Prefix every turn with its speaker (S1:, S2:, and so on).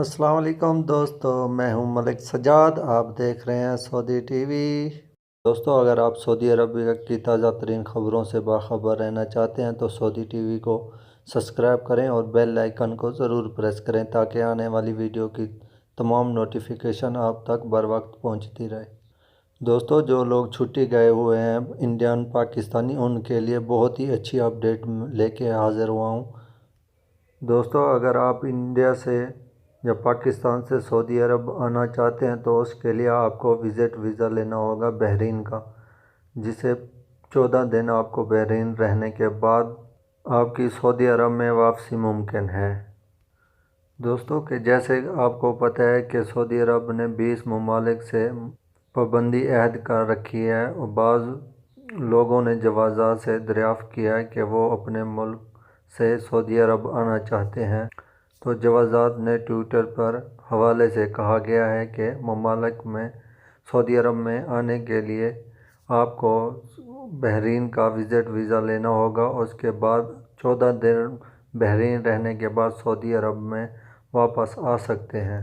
S1: अस्सलाम वालेकुम दोस्तों, मैं हूं मलिक सजाद। आप देख रहे हैं सऊदी टीवी। दोस्तों, अगर आप सऊदी अरब की ताज़ा तरीन ख़बरों से बाखबर रहना चाहते हैं तो सऊदी टीवी को सब्सक्राइब करें और बेल आइकन को ज़रूर प्रेस करें ताकि आने वाली वीडियो की तमाम नोटिफिकेशन आप तक बर वक्त पहुँचती रहे। दोस्तों, जो लोग छुट्टी गए हुए हैं इंडियन पाकिस्तानी, उनके लिए बहुत ही अच्छी अपडेट लेके हाज़िर हुआ हूँ। दोस्तों, अगर आप इंडिया से या पाकिस्तान से सऊदी अरब आना चाहते हैं तो उसके लिए आपको विज़िट वीज़ा लेना होगा बहरीन का, जिसे 14 दिन आपको बहरीन रहने के बाद आपकी सऊदी अरब में वापसी मुमकिन है। दोस्तों के जैसे आपको पता है कि सऊदी अरब ने 20 ममालिक से पाबंदी अहद कर रखी है और बाज़ लोगों ने जवाज़ात से दरियाफ़्त किया है कि वो अपने मुल्क से सऊदी अरब आना चाहते हैं। तो जवाज़ात ने ट्विटर पर हवाले से कहा गया है कि ममालिक में सऊदी अरब में आने के लिए आपको बहरीन का विज़िट वीज़ा लेना होगा। उसके बाद 14 दिन बहरीन रहने के बाद सऊदी अरब में वापस आ सकते हैं।